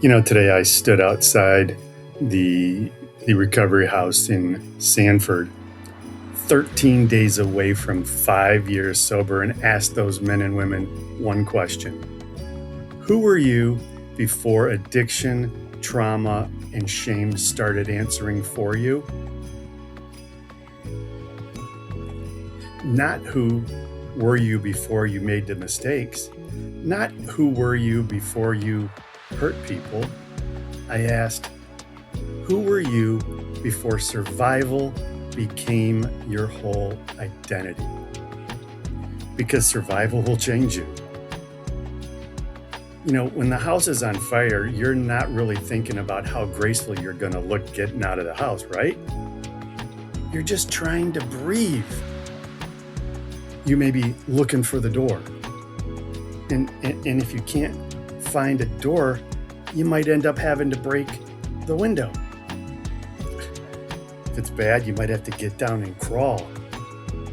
Today I stood outside the recovery house in Sanford, 13 days away from 5 years sober, and asked those men and women one question. Who were you before addiction, trauma, and shame started answering for you? Not who were you before you made the mistakes, not who were you before you hurt people. I asked, who were you before survival became your whole identity? Because survival will change you. When the house is on fire, you're not really thinking about how graceful you're going to look getting out of the house, right? You're just trying to breathe. You may be looking for the door. And if you can't find a door, you might end up having to break the window. If it's bad, you might have to get down and crawl.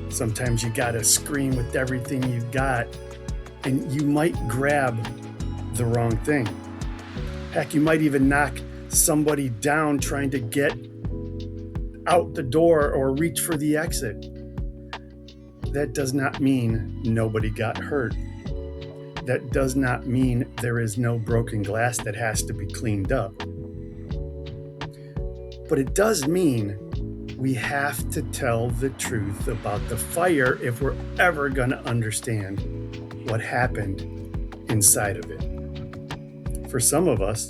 Sometimes you gotta scream with everything you've got, and you might grab the wrong thing. Heck, you might even knock somebody down trying to get out the door or reach for the exit. That does not mean nobody got hurt. That does not mean there is no broken glass that has to be cleaned up. But it does mean we have to tell the truth about the fire if we're ever going to understand what happened inside of it. For some of us,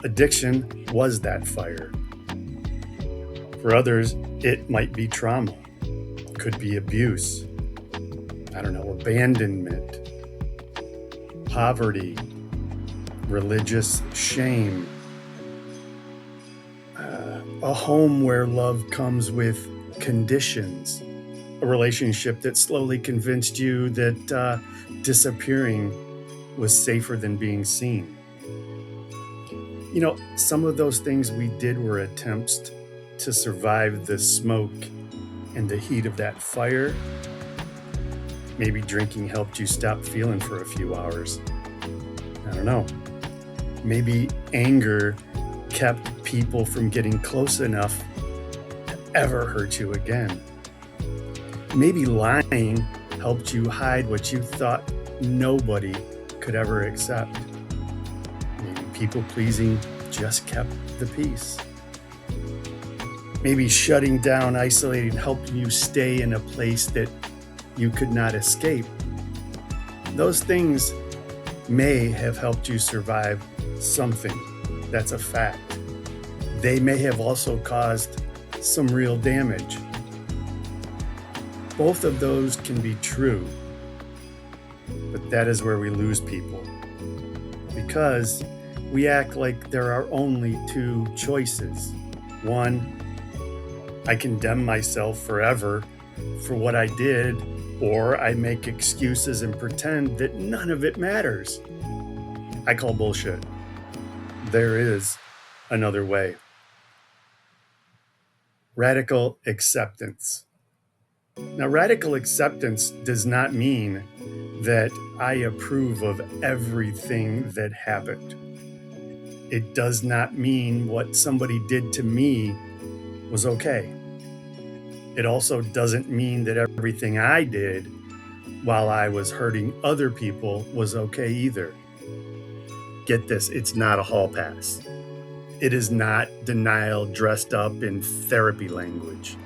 addiction was that fire. For others, it might be trauma. It could be abuse. Abandonment, poverty, religious shame, a home where love comes with conditions, a relationship that slowly convinced you that disappearing was safer than being seen. Some of those things we did were attempts to survive the smoke and the heat of that fire. Maybe drinking helped you stop feeling for a few hours. I don't know. Maybe anger kept people from getting close enough to ever hurt you again. Maybe lying helped you hide what you thought nobody could ever accept. Maybe people-pleasing just kept the peace. Maybe shutting down, isolating, helped you stay in a place that you could not escape. Those things may have helped you survive something. That's a fact. They may have also caused some real damage. Both of those can be true, but that is where we lose people, because we act like there are only two choices. One, I condemn myself forever for what I did, or I make excuses and pretend that none of it matters. I call bullshit. There is another way. Radical acceptance. Now, radical acceptance does not mean that I approve of everything that happened. It does not mean what somebody did to me was okay. It also doesn't mean that everything I did while I was hurting other people was okay either. Get this, it's not a hall pass. It is not denial dressed up in therapy language.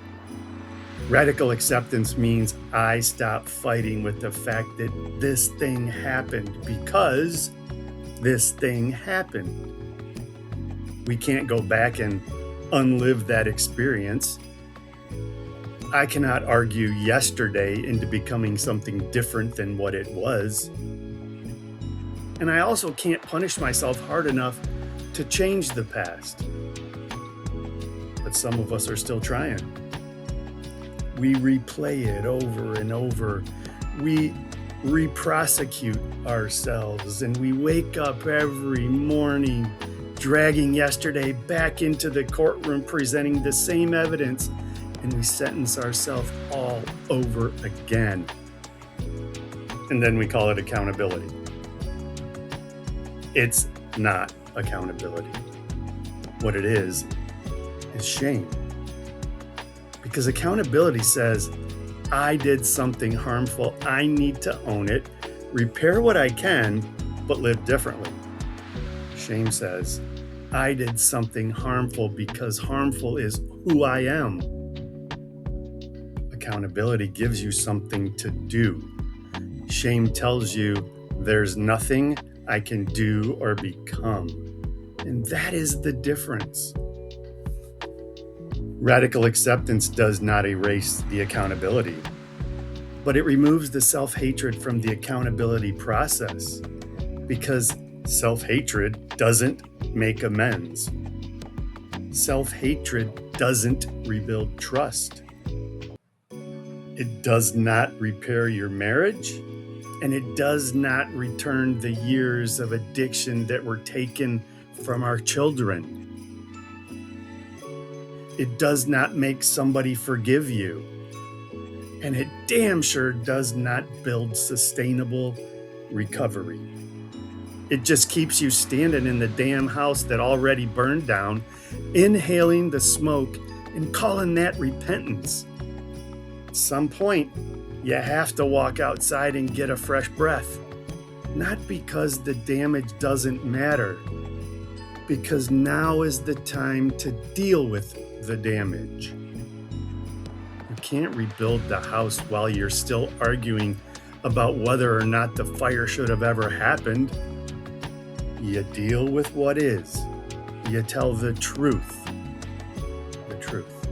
Radical acceptance means I stop fighting with the fact that this thing happened because this thing happened. We can't go back and unlive that experience. I cannot argue yesterday into becoming something different than what it was. And I also can't punish myself hard enough to change the past. But some of us are still trying. We replay it over and over. We re-prosecute ourselves, and we wake up every morning dragging yesterday back into the courtroom, presenting the same evidence, and we sentence ourselves all over again. And then we call it accountability. It's not accountability. What it is shame. Because accountability says, I did something harmful, I need to own it, repair what I can, but live differently. Shame says, I did something harmful because harmful is who I am. Accountability gives you something to do. Shame tells you there's nothing I can do or become. And that is the difference. Radical acceptance does not erase the accountability, but it removes the self-hatred from the accountability process, because self-hatred doesn't make amends. Self-hatred doesn't rebuild trust. It does not repair your marriage, and it does not return the years of addiction that were taken from our children. It does not make somebody forgive you, and it damn sure does not build sustainable recovery. It just keeps you standing in the damn house that already burned down, inhaling the smoke and calling that repentance. At some point, you have to walk outside and get a fresh breath. Not because the damage doesn't matter, because now is the time to deal with the damage. You can't rebuild the house while you're still arguing about whether or not the fire should have ever happened. You deal with what is. You tell the truth. The truth.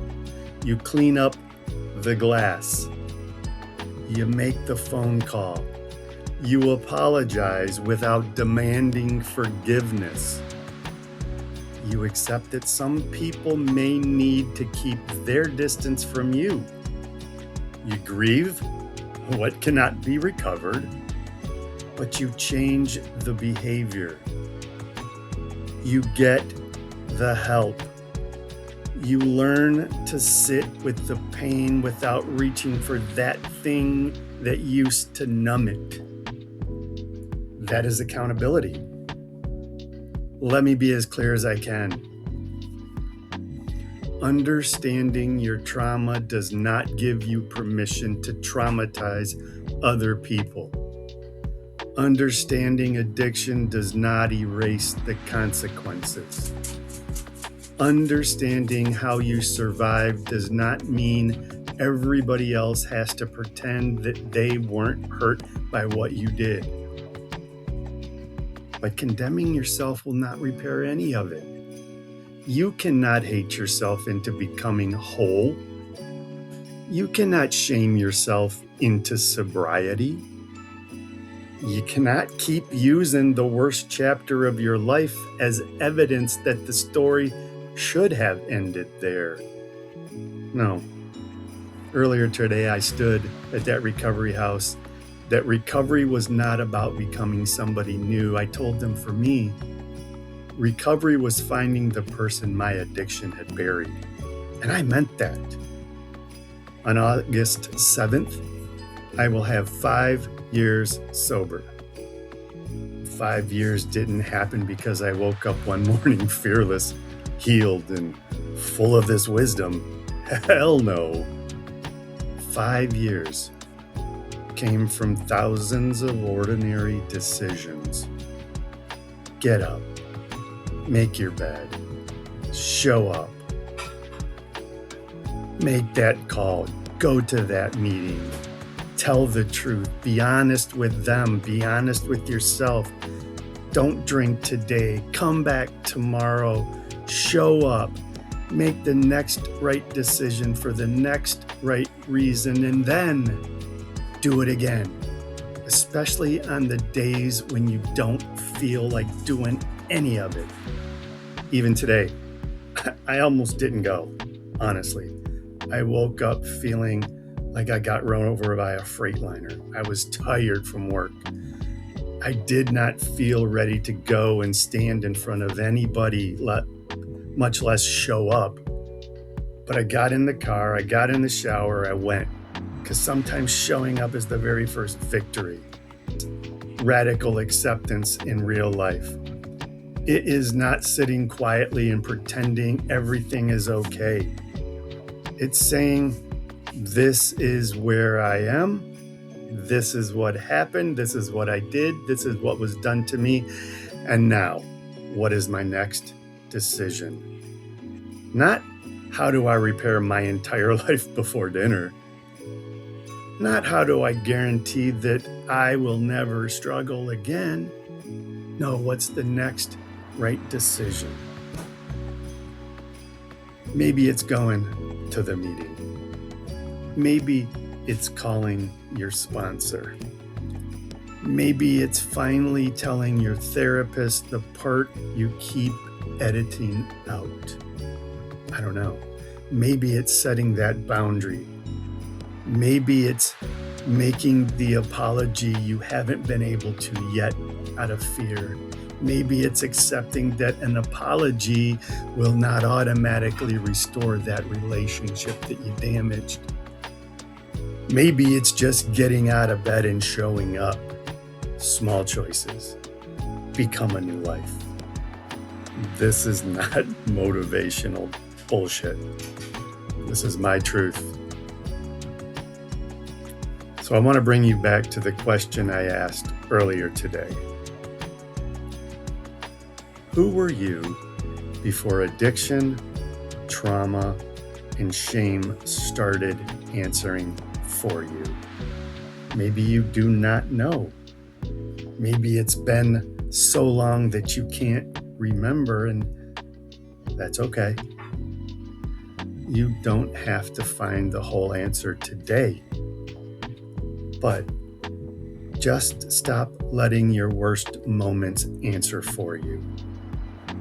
You clean up the glass. You make the phone call. You apologize without demanding forgiveness. You accept that some people may need to keep their distance from you. You grieve what cannot be recovered, but you change the behavior. You get the help. You learn to sit with the pain without reaching for that thing that used to numb it. That is accountability. Let me be as clear as I can. Understanding your trauma does not give you permission to traumatize other people. Understanding addiction does not erase the consequences. Understanding how you survive does not mean everybody else has to pretend that they weren't hurt by what you did. But condemning yourself will not repair any of it. You cannot hate yourself into becoming whole. You cannot shame yourself into sobriety. You cannot keep using the worst chapter of your life as evidence that the story should have ended there. No. Earlier today, I stood at that recovery house. That recovery was not about becoming somebody new. I told them, for me, recovery was finding the person my addiction had buried. And I meant that. On August 7th, I will have 5 years sober. 5 years didn't happen because I woke up one morning fearless, healed, and full of this wisdom. Hell no. 5 years came from thousands of ordinary decisions. Get up, make your bed, show up, make that call, go to that meeting, tell the truth, be honest with them, be honest with yourself. Don't drink today, come back tomorrow, show up, make the next right decision for the next right reason, and then do it again, especially on the days when you don't feel like doing any of it. Even today, I almost didn't go, honestly. I woke up feeling like I got run over by a Freightliner. I was tired from work. I did not feel ready to go and stand in front of anybody, much less show up. But I got in the car, I got in the shower, I went. Because sometimes showing up is the very first victory. Radical acceptance in real life. It is not sitting quietly and pretending everything is okay. It's saying, this is where I am. This is what happened. This is what I did. This is what was done to me. And now, what is my next decision? Not how do I repair my entire life before dinner? Not how do I guarantee that I will never struggle again? No, what's the next right decision? Maybe it's going to the meeting. Maybe it's calling your sponsor. Maybe it's finally telling your therapist the part you keep editing out. I don't know. Maybe it's setting that boundary. Maybe it's making the apology you haven't been able to yet out of fear. Maybe it's accepting that an apology will not automatically restore that relationship that you damaged. Maybe it's just getting out of bed and showing up. Small choices become a new life. This is not motivational bullshit. This is my truth. So I want to bring you back to the question I asked earlier today. Who were you before addiction, trauma, and shame started answering for you? Maybe you do not know. Maybe it's been so long that you can't remember, and that's okay. You don't have to find the whole answer today, but just stop letting your worst moments answer for you.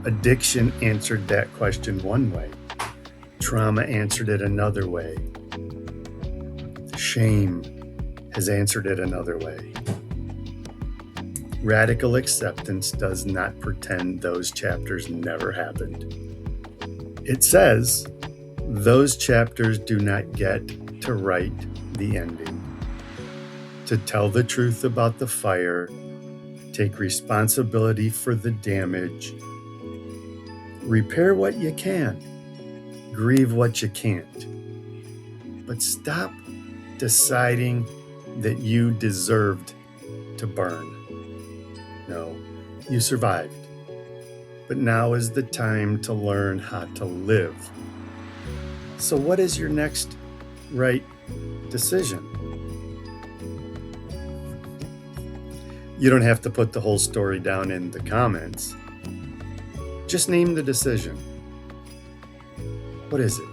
Addiction answered that question one way. Trauma answered it another way. Shame has answered it another way. Radical acceptance does not pretend those chapters never happened. It says those chapters do not get to write the ending. To tell the truth about the fire, take responsibility for the damage, repair what you can, grieve what you can't. But stop deciding that you deserved to burn. No, you survived. But now is the time to learn how to live. So what is your next right decision? You don't have to put the whole story down in the comments. Just name the decision. What is it?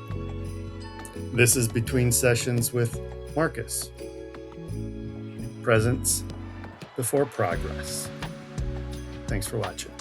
This is Between Sessions with Markus. Presence before progress. Thanks for watching.